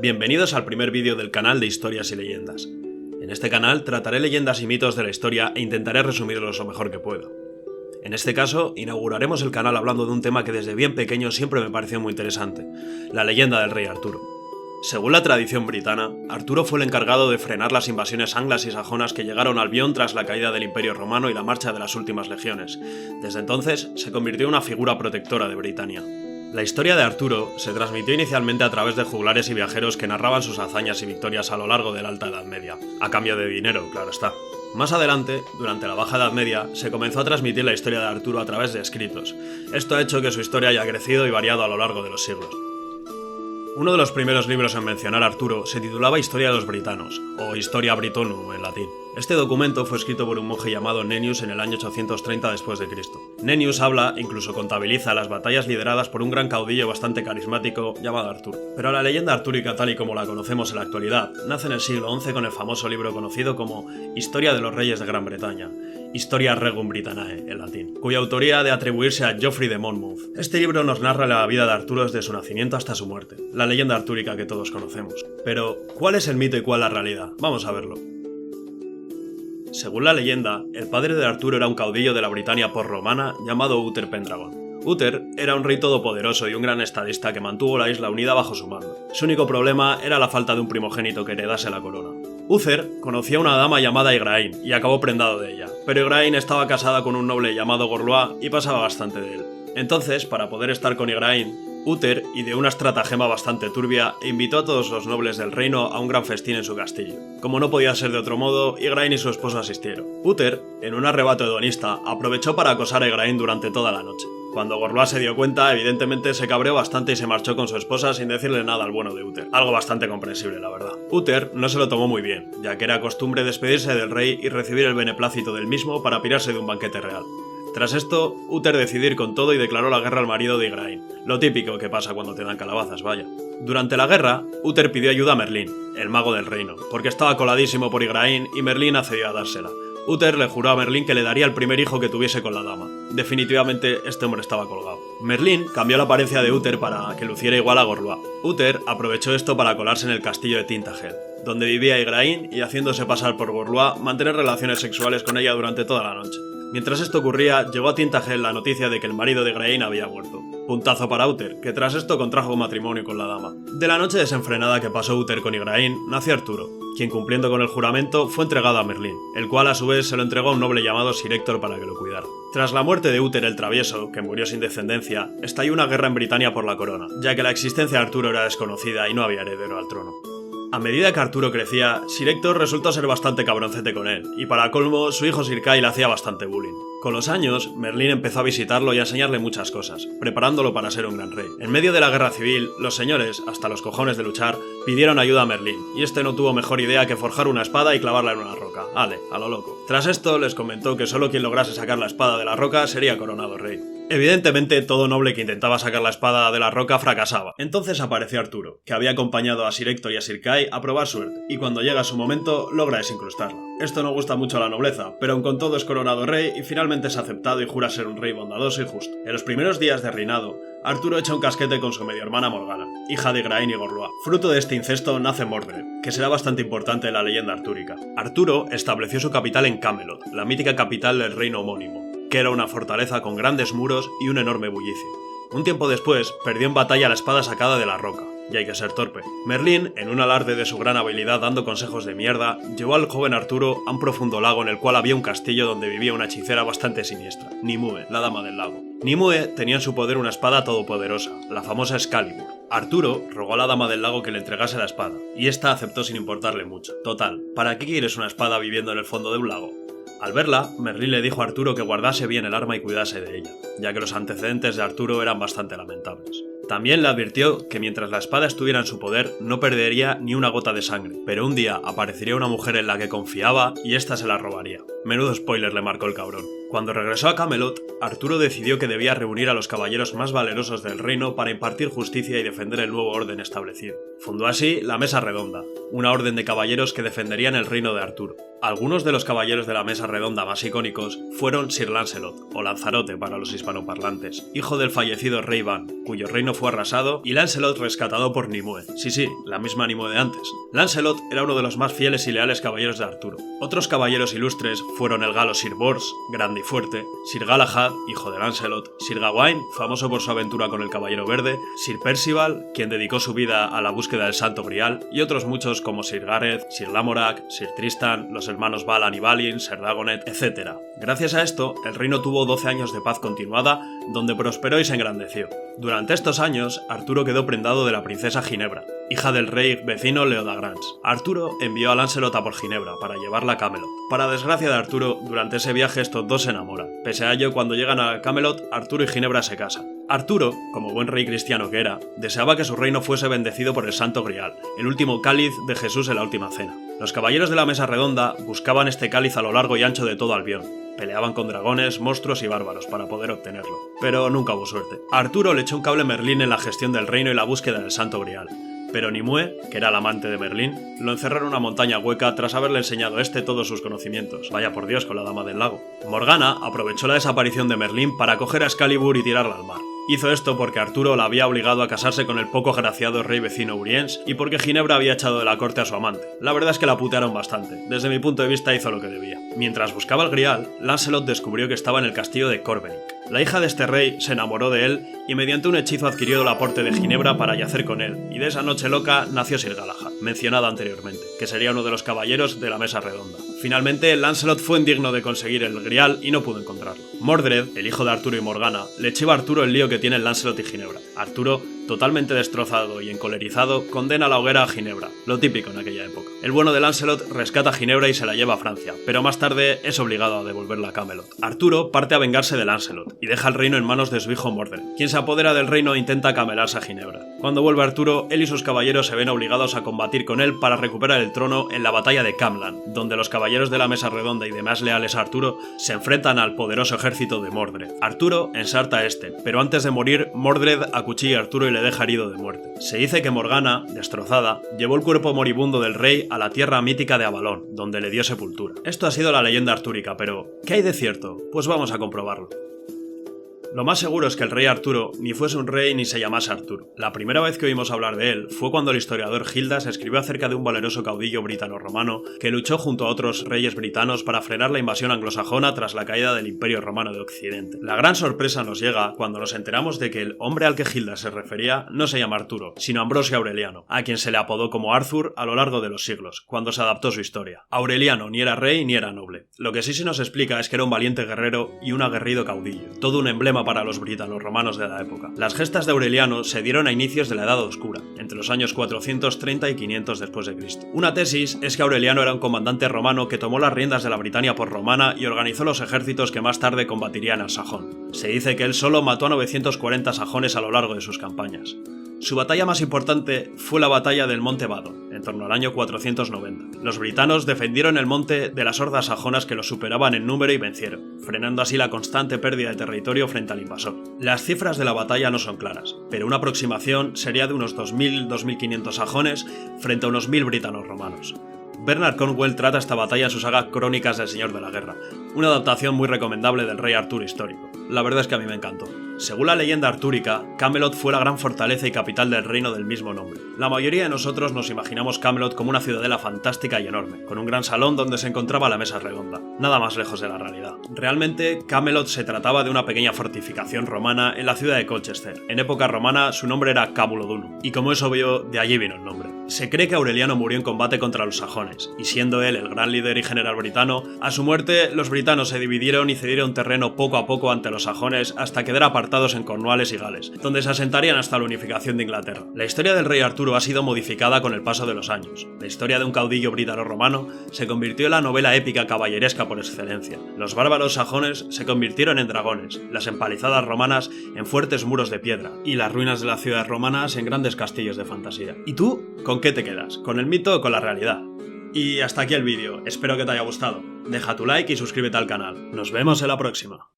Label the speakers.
Speaker 1: Bienvenidos al primer vídeo del canal de Historias y Leyendas. En este canal trataré leyendas y mitos de la historia e intentaré resumirlos lo mejor que pueda. En este caso, inauguraremos el canal hablando de un tema que desde bien pequeño siempre me pareció muy interesante, la leyenda del rey Arturo. Según la tradición britana, Arturo fue el encargado de frenar las invasiones anglas y sajonas que llegaron a Albión tras la caída del Imperio Romano y la marcha de las últimas legiones. Desde entonces, se convirtió en una figura protectora de Britania. La historia de Arturo se transmitió inicialmente a través de juglares y viajeros que narraban sus hazañas y victorias a lo largo de la Alta Edad Media, a cambio de dinero, claro está. Más adelante, durante la Baja Edad Media, se comenzó a transmitir la historia de Arturo a través de escritos. Esto ha hecho que su historia haya crecido y variado a lo largo de los siglos. Uno de los primeros libros en mencionar a Arturo se titulaba Historia de los Britanos, o Historia Britonum en latín. Este documento fue escrito por un monje llamado Nennius en el año 830 después de Cristo. Nennius habla, incluso contabiliza, las batallas lideradas por un gran caudillo bastante carismático llamado Arturo. Pero la leyenda artúrica tal y como la conocemos en la actualidad, nace en el siglo XI con el famoso libro conocido como Historia de los Reyes de Gran Bretaña, Historia Regum Britanniae en latín, cuya autoría ha de atribuirse a Geoffrey de Monmouth. Este libro nos narra la vida de Arturo desde su nacimiento hasta su muerte, la leyenda artúrica que todos conocemos. Pero, ¿cuál es el mito y cuál la realidad? Vamos a verlo. Según la leyenda, el padre de Arturo era un caudillo de la Britania por-romana llamado Uther Pendragon. Uther era un rey todopoderoso y un gran estadista que mantuvo la isla unida bajo su mando. Su único problema era la falta de un primogénito que heredase la corona. Uther conocía a una dama llamada Igraine y acabó prendado de ella, pero Igraine estaba casada con un noble llamado Gorlois y pasaba bastante de él. Entonces, para poder estar con Igraine, Uther ideó una estratagema bastante turbia e invitó a todos los nobles del reino a un gran festín en su castillo. Como no podía ser de otro modo, Igraine y su esposo asistieron. Uther, en un arrebato hedonista, aprovechó para acosar a Igraine durante toda la noche. Cuando Gorlois se dio cuenta, evidentemente se cabreó bastante y se marchó con su esposa sin decirle nada al bueno de Uther. Algo bastante comprensible, la verdad. Uther no se lo tomó muy bien, ya que era costumbre despedirse del rey y recibir el beneplácito del mismo para pirarse de un banquete real. Tras esto, Uther decidió ir con todo y declaró la guerra al marido de Igraine. Lo típico que pasa cuando te dan calabazas, vaya. Durante la guerra, Uther pidió ayuda a Merlín, el mago del reino, porque estaba coladísimo por Igraine y Merlín accedió a dársela. Uther le juró a Merlín que le daría el primer hijo que tuviese con la dama. Definitivamente, este hombre estaba colgado. Merlín cambió la apariencia de Uther para que luciera igual a Gorlois. Uther aprovechó esto para colarse en el castillo de Tintagel, donde vivía Igraine, y haciéndose pasar por Gorlois, mantener relaciones sexuales con ella durante toda la noche. Mientras esto ocurría, llegó a Tintagel la noticia de que el marido de Igraine había muerto. Puntazo para Uther, que tras esto contrajo matrimonio con la dama. De la noche desenfrenada que pasó Uther con Igraine, nació Arturo, quien cumpliendo con el juramento fue entregado a Merlín, el cual a su vez se lo entregó a un noble llamado Sir Héctor para que lo cuidara. Tras la muerte de Uther el Travieso, que murió sin descendencia, estalló una guerra en Britania por la corona, ya que la existencia de Arturo era desconocida y no había heredero al trono. A medida que Arturo crecía, Sir Héctor resultó ser bastante cabroncete con él, y para colmo, su hijo Sir Kay le hacía bastante bullying. Con los años, Merlín empezó a visitarlo y a enseñarle muchas cosas, preparándolo para ser un gran rey. En medio de la guerra civil, los señores, hasta los cojones de luchar, pidieron ayuda a Merlín, y este no tuvo mejor idea que forjar una espada y clavarla en una roca. Ale, a lo loco. Tras esto, les comentó que solo quien lograse sacar la espada de la roca sería coronado rey. Evidentemente, todo noble que intentaba sacar la espada de la roca fracasaba. Entonces apareció Arturo, que había acompañado a Sir Héctor y a Sir Kay a probar suerte, y cuando llega su momento, logra desincrustarla. Esto no gusta mucho a la nobleza, pero aun con todo es coronado rey y finalmente es aceptado y jura ser un rey bondadoso y justo. En los primeros días de reinado, Arturo echa un casquete con su medio hermana Morgana, hija de Igraine y Gorlois. Fruto de este incesto nace Mordred, que será bastante importante en la leyenda artúrica. Arturo estableció su capital en Camelot, la mítica capital del reino homónimo, que era una fortaleza con grandes muros y un enorme bullicio. Un tiempo después, perdió en batalla la espada sacada de la roca, y hay que ser torpe. Merlín, en un alarde de su gran habilidad dando consejos de mierda, llevó al joven Arturo a un profundo lago en el cual había un castillo donde vivía una hechicera bastante siniestra, Nimue, la dama del lago. Nimue tenía en su poder una espada todopoderosa, la famosa Excalibur. Arturo rogó a la dama del lago que le entregase la espada, y esta aceptó sin importarle mucho. Total, ¿para qué quieres una espada viviendo en el fondo de un lago? Al verla, Merlín le dijo a Arturo que guardase bien el arma y cuidase de ella, ya que los antecedentes de Arturo eran bastante lamentables. También le advirtió que mientras la espada estuviera en su poder no perdería ni una gota de sangre, pero un día aparecería una mujer en la que confiaba y ésta se la robaría. Menudo spoiler le marcó el cabrón. Cuando regresó a Camelot, Arturo decidió que debía reunir a los caballeros más valerosos del reino para impartir justicia y defender el nuevo orden establecido. Fundó así la Mesa Redonda, una orden de caballeros que defenderían el reino de Arturo. Algunos de los caballeros de la mesa redonda más icónicos fueron Sir Lancelot, o Lanzarote para los hispanoparlantes, hijo del fallecido rey Ban, cuyo reino fue arrasado, y Lancelot rescatado por Nimue. Sí, la misma Nimue de antes. Lancelot era uno de los más fieles y leales caballeros de Arturo. Otros caballeros ilustres fueron el galo Sir Bors, grande y fuerte, Sir Galahad, hijo de Lancelot, Sir Gawain, famoso por su aventura con el Caballero Verde, Sir Percival, quien dedicó su vida a la búsqueda del Santo Grial, y otros muchos como Sir Gareth, Sir Lamorak, Sir Tristan, los hermanos Balan y Balin, Ser Dagonet, etc. Gracias a esto, el reino tuvo 12 años de paz continuada, donde prosperó y se engrandeció. Durante estos años, Arturo quedó prendado de la princesa Ginebra, hija del rey vecino Leodagrans. Arturo envió a Lancelot a por Ginebra para llevarla a Camelot. Para desgracia de Arturo, durante ese viaje estos dos se enamoran. Pese a ello, cuando llegan a Camelot, Arturo y Ginebra se casan. Arturo, como buen rey cristiano que era, deseaba que su reino fuese bendecido por el Santo Grial, el último cáliz de Jesús en la última cena. Los caballeros de la mesa redonda buscaban este cáliz a lo largo y ancho de todo Albión. Peleaban con dragones, monstruos y bárbaros para poder obtenerlo, pero nunca hubo suerte. Arturo le echó un cable a Merlín en la gestión del reino y la búsqueda del Santo Grial. Pero Nimue, que era el amante de Merlín, lo encerró en una montaña hueca tras haberle enseñado todos sus conocimientos. Vaya por Dios con la dama del lago. Morgana aprovechó la desaparición de Merlín para coger a Excalibur y tirarla al mar. Hizo esto porque Arturo la había obligado a casarse con el poco agraciado rey vecino Uriens y porque Ginebra había echado de la corte a su amante. La verdad es que la putearon bastante. Desde mi punto de vista hizo lo que debía. Mientras buscaba el Grial, Lancelot descubrió que estaba en el castillo de Corbenic. La hija de este rey se enamoró de él y mediante un hechizo adquirió el aporte de Ginebra para yacer con él, y de esa noche loca nació Sir Galahad, mencionado anteriormente, que sería uno de los caballeros de la mesa redonda. Finalmente, Lancelot fue indigno de conseguir el Grial y no pudo encontrarlo. Mordred, el hijo de Arturo y Morgana, le chiva a Arturo el lío que tienen Lancelot y Ginebra. Arturo, totalmente destrozado y encolerizado, condena a la hoguera a Ginebra, lo típico en aquella época. El bueno de Lancelot rescata a Ginebra y se la lleva a Francia, pero más tarde es obligado a devolverla a Camelot. Arturo parte a vengarse de Lancelot y deja el reino en manos de su hijo Mordred, quien se apodera del reino e intenta camelarse a Ginebra. Cuando vuelve Arturo, él y sus caballeros se ven obligados a combatir con él para recuperar el trono en la batalla de Camlan, donde los caballeros de la mesa redonda y demás leales a Arturo se enfrentan al poderoso ejército de Mordred. Arturo ensarta a este, pero antes de morir, Mordred acuchilla a Arturo y le deja herido de muerte. Se dice que Morgana, destrozada, llevó el cuerpo moribundo del rey a la tierra mítica de Avalon, donde le dio sepultura. Esto ha sido la leyenda artúrica, pero ¿qué hay de cierto? Pues vamos a comprobarlo. Lo más seguro es que el rey Arturo ni fuese un rey ni se llamase Arturo. La primera vez que oímos hablar de él fue cuando el historiador Gildas escribió acerca de un valeroso caudillo britano-romano que luchó junto a otros reyes britanos para frenar la invasión anglosajona tras la caída del Imperio Romano de Occidente. La gran sorpresa nos llega cuando nos enteramos de que el hombre al que Gildas se refería no se llama Arturo, sino Ambrosio Aureliano, a quien se le apodó como Arthur a lo largo de los siglos, cuando se adaptó su historia. Aureliano ni era rey ni era noble. Lo que sí se nos explica es que era un valiente guerrero y un aguerrido caudillo, todo un emblema para los britanos romanos de la época. Las gestas de Aureliano se dieron a inicios de la Edad Oscura, entre los años 430 y 500 después de Cristo. Una tesis es que Aureliano era un comandante romano que tomó las riendas de la Britania por romana y organizó los ejércitos que más tarde combatirían al sajón. Se dice que él solo mató a 940 sajones a lo largo de sus campañas. Su batalla más importante fue la batalla del Monte Badon, en torno al año 490. Los britanos defendieron el monte de las hordas sajonas que los superaban en número y vencieron, frenando así la constante pérdida de territorio frente al invasor. Las cifras de la batalla no son claras, pero una aproximación sería de unos 2.000-2.500 sajones frente a unos 1.000 britanos romanos. Bernard Cornwell trata esta batalla en su saga Crónicas del Señor de la Guerra, una adaptación muy recomendable del rey Arturo histórico. La verdad es que a mí me encantó. Según la leyenda artúrica, Camelot fue la gran fortaleza y capital del reino del mismo nombre. La mayoría de nosotros nos imaginamos Camelot como una ciudadela fantástica y enorme, con un gran salón donde se encontraba la mesa redonda. Nada más lejos de la realidad. Realmente, Camelot se trataba de una pequeña fortificación romana en la ciudad de Colchester. En época romana, su nombre era Camulodunum, y como es obvio, de allí vino el nombre. Se cree que Aureliano murió en combate contra los sajones, y siendo él el gran líder y general britano, a su muerte los britanos se dividieron y cedieron terreno poco a poco ante los sajones hasta quedar apartados en Cornualles y Gales, donde se asentarían hasta la unificación de Inglaterra. La historia del rey Arturo ha sido modificada con el paso de los años. La historia de un caudillo britano-romano se convirtió en la novela épica caballeresca por excelencia. Los bárbaros sajones se convirtieron en dragones, las empalizadas romanas en fuertes muros de piedra, y las ruinas de las ciudades romanas en grandes castillos de fantasía. ¿Y tú? ¿Con qué te quedas? ¿Con el mito o con la realidad? Y hasta aquí el vídeo, espero que te haya gustado. Deja tu like y suscríbete al canal. Nos vemos en la próxima.